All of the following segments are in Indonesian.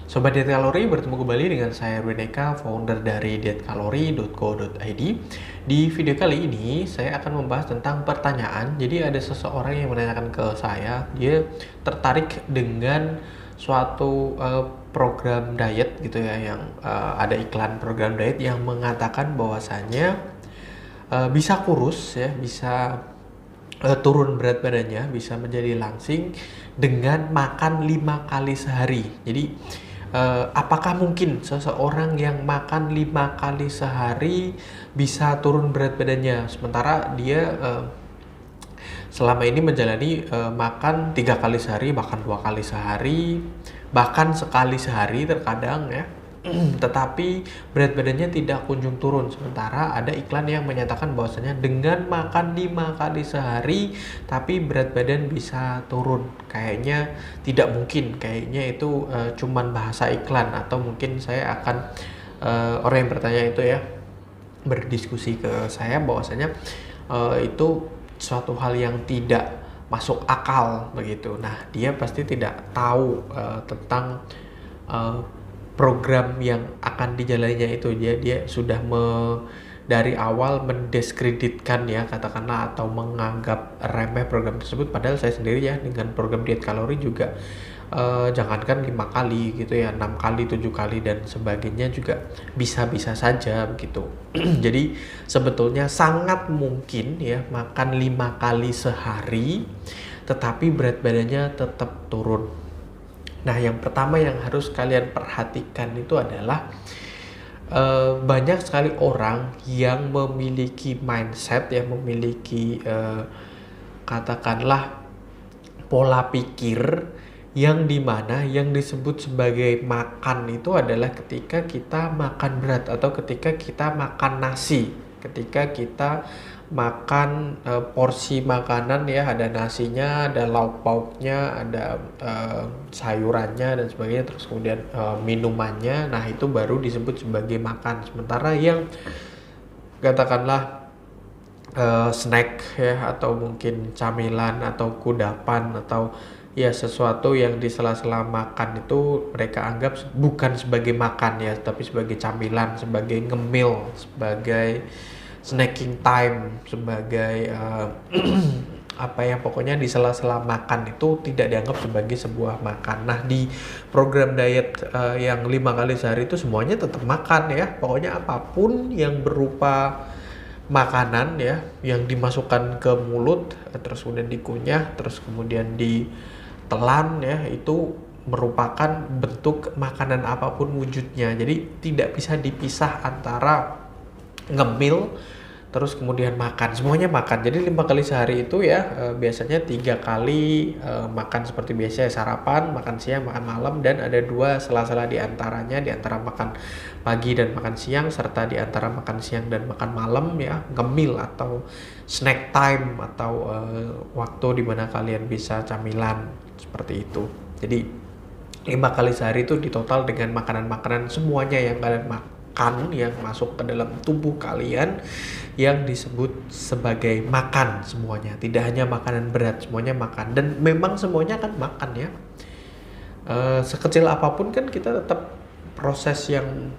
Sobat Diet Kalori, bertemu kembali dengan saya Reneka, founder dari dietkalori.co.id. Di video kali ini, saya akan membahas tentang pertanyaan. Jadi ada seseorang yang menanyakan ke saya, dia tertarik dengan suatu program diet gitu ya, yang ada iklan program diet yang mengatakan bahwasannya bisa kurus ya, bisa turun berat badannya, bisa menjadi langsing dengan makan 5 kali sehari. Jadi apakah mungkin seseorang yang makan 5 kali sehari bisa turun berat badannya, sementara dia selama ini menjalani makan 3 kali sehari, bahkan 2 kali sehari, bahkan sekali sehari terkadang ya. Tetapi berat badannya tidak kunjung turun, sementara ada iklan yang menyatakan bahwasanya dengan makan 5 kali sehari tapi berat badan bisa turun. Kayaknya tidak mungkin, kayaknya itu cuman bahasa iklan, atau mungkin saya akan orang yang bertanya itu ya berdiskusi ke saya bahwasanya itu suatu hal yang tidak masuk akal begitu. Nah, dia pasti tidak tahu tentang program yang akan dijalaninya itu. Dia sudah dari awal mendiskreditkan ya, katakanlah, atau menganggap remeh program tersebut, padahal saya sendiri ya dengan program diet kalori juga jangankan 5 kali gitu ya, 6 kali, 7 kali dan sebagainya juga bisa-bisa saja begitu. Jadi sebetulnya sangat mungkin ya makan 5 kali sehari tetapi berat badannya tetap turun. Nah, yang pertama yang harus kalian perhatikan itu adalah banyak sekali orang yang memiliki mindset, yang memiliki katakanlah pola pikir yang dimana yang disebut sebagai makan itu adalah ketika kita makan berat atau ketika kita makan nasi, ketika kita makan porsi makanan ya, ada nasinya, ada lauk pauknya, ada sayurannya dan sebagainya, terus kemudian minumannya. Nah, itu baru disebut sebagai makan. Sementara yang katakanlah snack ya, atau mungkin camilan atau kudapan atau ya sesuatu yang di sela-sela makan, itu mereka anggap bukan sebagai makan ya, tapi sebagai camilan, sebagai ngemil, sebagai snacking time, sebagai apa ya, pokoknya di sela-sela makan itu tidak dianggap sebagai sebuah makan. Nah, di program diet yang 5 kali sehari itu semuanya tetap makan ya, pokoknya apapun yang berupa makanan ya, yang dimasukkan ke mulut terus kemudian dikunyah, terus kemudian ditelan ya, itu merupakan bentuk makanan apapun wujudnya. Jadi tidak bisa dipisah antara ngemil terus kemudian makan, semuanya makan. Jadi 5 kali sehari itu ya biasanya 3 kali makan seperti biasa, sarapan, makan siang, makan malam, dan ada 2 sela-sela di antaranya, di antara makan pagi dan makan siang, serta di antara makan siang dan makan malam ya, ngemil atau snack time, atau waktu dimana kalian bisa camilan seperti itu. Jadi 5 kali sehari itu ditotal dengan makanan-makanan semuanya yang kalian makan, yang masuk ke dalam tubuh kalian, yang disebut sebagai makan semuanya. Tidak hanya makanan berat, semuanya makan. Dan memang semuanya kan makan ya. Sekecil apapun kan kita tetap proses yang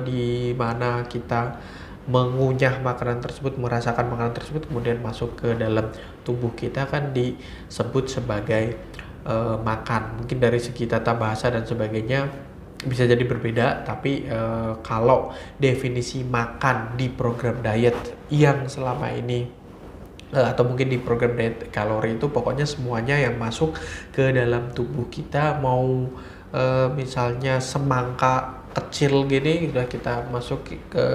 di mana kita mengunyah makanan tersebut, merasakan makanan tersebut, kemudian masuk ke dalam tubuh kita, kan disebut sebagai makan. Mungkin dari segi tata bahasa dan sebagainya bisa jadi berbeda, tapi kalau definisi makan di program diet yang selama ini atau mungkin di program diet kalori itu, pokoknya semuanya yang masuk ke dalam tubuh kita, mau misalnya semangka kecil gini udah kita masuk ke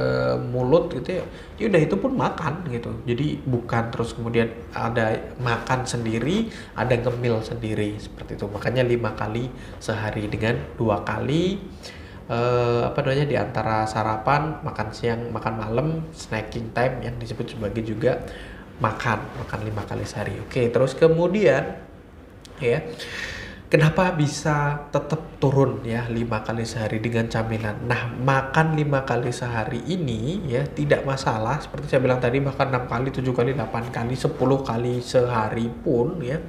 mulut gitu ya, ya udah itu pun makan gitu. Jadi bukan terus kemudian ada makan sendiri, ada ngemil sendiri seperti itu. Makanya 5 kali sehari dengan 2 kali di antara sarapan, makan siang, makan malam, snacking time yang disebut sebagai juga makan 5 kali sehari. Oke, terus kemudian ya Kenapa bisa tetap turun ya 5 kali sehari dengan camilan? Nah, makan 5 kali sehari ini ya tidak masalah. Seperti saya bilang tadi, bahkan 6 kali, 7 kali, 8 kali, 10 kali sehari pun ya.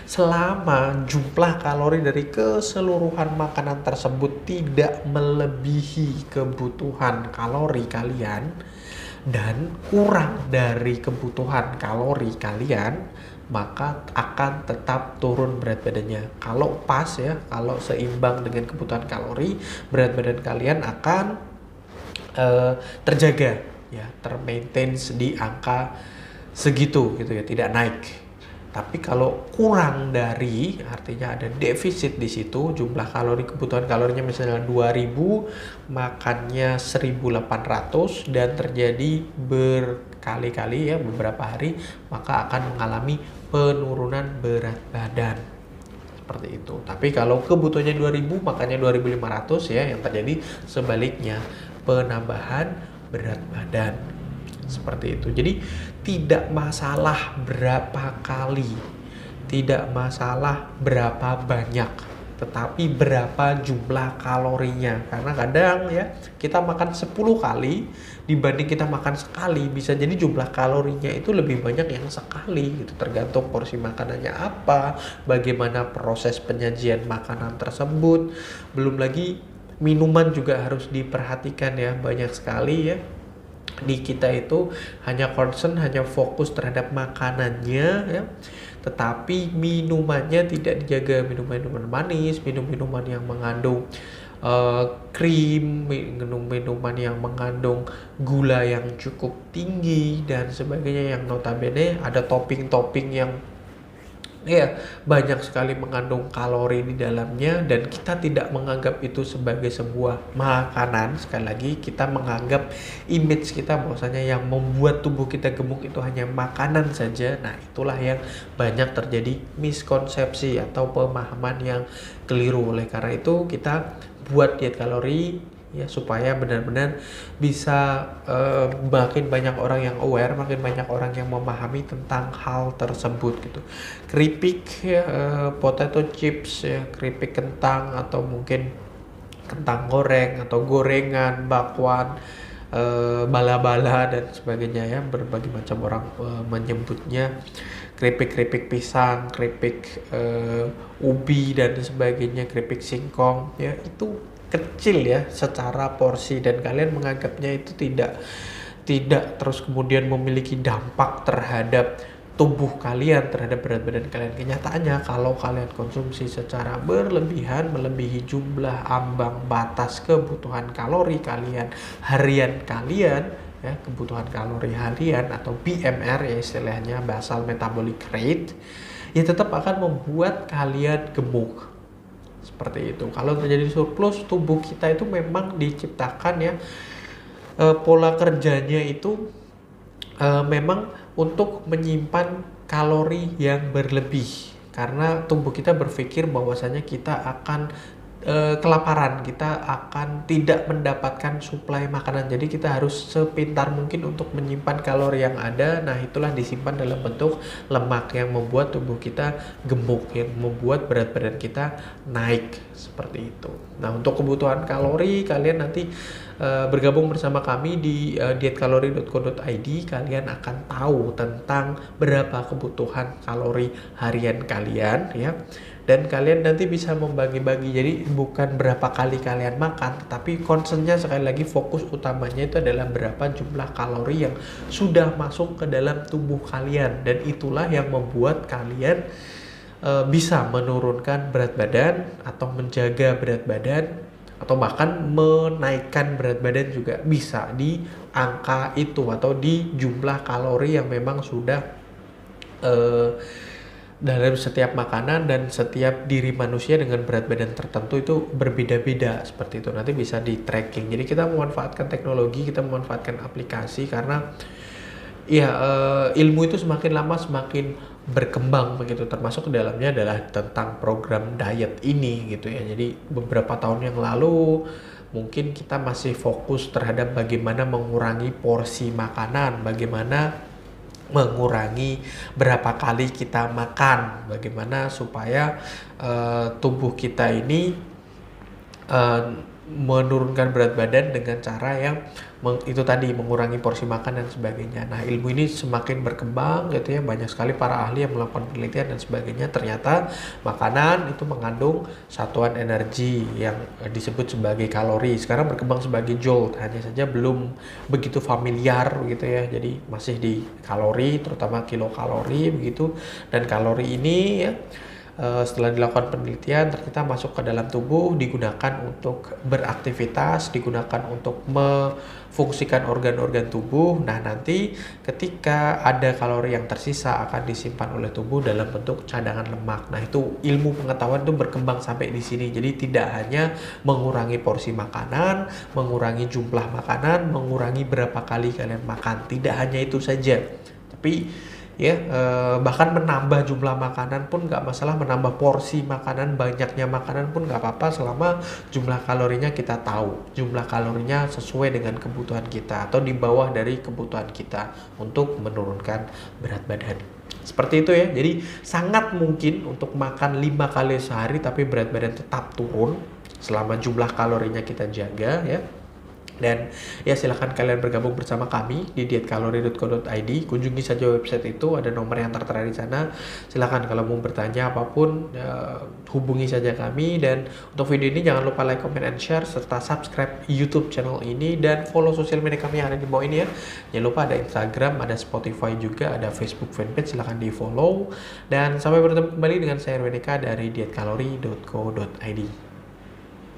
Selama jumlah kalori dari keseluruhan makanan tersebut tidak melebihi kebutuhan kalori kalian dan kurang dari kebutuhan kalori kalian, maka akan tetap turun berat badannya. Kalau pas ya, kalau seimbang dengan kebutuhan kalori, berat badan kalian akan terjaga ya, termaintain di angka segitu gitu ya, tidak naik. Tapi kalau kurang dari, artinya ada defisit di situ, jumlah kalori, kebutuhan kalorinya misalnya 2000, makannya 1800 dan terjadi berkali-kali ya, beberapa hari, maka akan mengalami penurunan berat badan. Seperti itu. Tapi kalau kebutuhannya 2000, makannya 2500 ya, yang terjadi sebaliknya, penambahan berat badan. Seperti itu. Jadi tidak masalah berapa kali, tidak masalah berapa banyak, tetapi berapa jumlah kalorinya. Karena kadang ya kita makan 10 kali dibanding kita makan sekali, bisa jadi jumlah kalorinya itu lebih banyak yang sekali gitu, tergantung porsi makanannya apa, bagaimana proses penyajian makanan tersebut. Belum lagi minuman juga harus diperhatikan ya, banyak sekali ya di kita itu hanya concern, hanya fokus terhadap makanannya ya, tetapi minumannya tidak dijaga. Minuman manis, minuman yang mengandung krim, minuman yang mengandung gula yang cukup tinggi dan sebagainya, yang notabene ada topping-topping yang ya banyak sekali mengandung kalori di dalamnya, dan kita tidak menganggap itu sebagai sebuah makanan. Sekali lagi, kita menganggap image kita bahwasanya yang membuat tubuh kita gemuk itu hanya makanan saja. Nah, itulah yang banyak terjadi miskonsepsi atau pemahaman yang keliru. Oleh karena itu, kita buat diet kalori ya, supaya benar-benar bisa makin banyak orang yang aware, makin banyak orang yang memahami tentang hal tersebut gitu. Keripik ya, potato chips ya, keripik kentang atau mungkin kentang goreng atau gorengan, bakwan, bala-bala dan sebagainya ya, berbagai macam orang menyebutnya. Keripik pisang, keripik ubi dan sebagainya, keripik singkong ya, itu kecil ya secara porsi, dan kalian menganggapnya itu tidak terus kemudian memiliki dampak terhadap tubuh kalian, terhadap berat badan kalian. Kenyataannya kalau kalian konsumsi secara berlebihan, melebihi jumlah ambang batas kebutuhan kalori kalian harian kalian ya, kebutuhan kalori harian atau BMR ya istilahnya, basal metabolic rate, ya tetap akan membuat kalian gemuk. Seperti itu. Kalau terjadi surplus, tubuh kita itu memang diciptakan ya, pola kerjanya itu memang untuk menyimpan kalori yang berlebih, karena tubuh kita berpikir bahwasanya kita akan kelaparan, kita akan tidak mendapatkan suplai makanan, jadi kita harus sepintar mungkin untuk menyimpan kalori yang ada. Nah, itulah disimpan dalam bentuk lemak yang membuat tubuh kita gemuk, yang membuat berat badan kita naik, seperti itu. Nah, untuk kebutuhan kalori, kalian nanti bergabung bersama kami di dietkalori.co.id, kalian akan tahu tentang berapa kebutuhan kalori harian kalian ya. Dan kalian nanti bisa membagi-bagi, jadi bukan berapa kali kalian makan, tetapi concernnya sekali lagi, fokus utamanya itu adalah berapa jumlah kalori yang sudah masuk ke dalam tubuh kalian, dan itulah yang membuat kalian bisa menurunkan berat badan atau menjaga berat badan, atau bahkan menaikkan berat badan juga bisa di angka itu atau di jumlah kalori yang memang sudah dalam setiap makanan, dan setiap diri manusia dengan berat badan tertentu itu berbeda-beda, seperti itu. Nanti bisa di tracking. Jadi kita memanfaatkan teknologi, kita memanfaatkan aplikasi, karena ya ilmu itu semakin lama semakin berkembang begitu, termasuk di dalamnya adalah tentang program diet ini gitu ya. Jadi beberapa tahun yang lalu mungkin kita masih fokus terhadap bagaimana mengurangi porsi makanan, bagaimana mengurangi berapa kali kita makan, bagaimana supaya tubuh kita ini menurunkan berat badan dengan cara yang itu tadi, mengurangi porsi makan dan sebagainya. Nah, ilmu ini semakin berkembang gitu ya, banyak sekali para ahli yang melakukan penelitian dan sebagainya. Ternyata makanan itu mengandung satuan energi yang disebut sebagai kalori. Sekarang berkembang sebagai joule, hanya saja belum begitu familiar gitu ya. Jadi masih di kalori, terutama kilokalori begitu. Dan kalori ini ya, setelah dilakukan penelitian ternyata masuk ke dalam tubuh, digunakan untuk beraktivitas, digunakan untuk memfungsikan organ-organ tubuh. Nah, nanti ketika ada kalori yang tersisa akan disimpan oleh tubuh dalam bentuk cadangan lemak. Nah, itu ilmu pengetahuan itu berkembang sampai di sini. Jadi tidak hanya mengurangi porsi makanan, mengurangi jumlah makanan, mengurangi berapa kali kalian makan. Tidak hanya itu saja, tapi ya bahkan menambah jumlah makanan pun nggak masalah, menambah porsi makanan, banyaknya makanan pun nggak apa-apa selama jumlah kalorinya kita tahu, jumlah kalorinya sesuai dengan kebutuhan kita atau di bawah dari kebutuhan kita untuk menurunkan berat badan. Seperti itu ya. Jadi sangat mungkin untuk makan 5 kali sehari tapi berat badan tetap turun selama jumlah kalorinya kita jaga ya. Dan ya silahkan kalian bergabung bersama kami di dietkalori.co.id. Kunjungi saja website itu, ada nomor yang tertera di sana. Silahkan kalau mau bertanya apapun, hubungi saja kami. Dan untuk video ini jangan lupa like, comment, and share, serta subscribe YouTube channel ini dan follow sosial media kami yang ada di bawah ini ya. Jangan lupa ada Instagram, ada Spotify juga, ada Facebook fanpage, silahkan di follow. Dan sampai bertemu kembali dengan saya Erwin Eka dari dietkalori.co.id.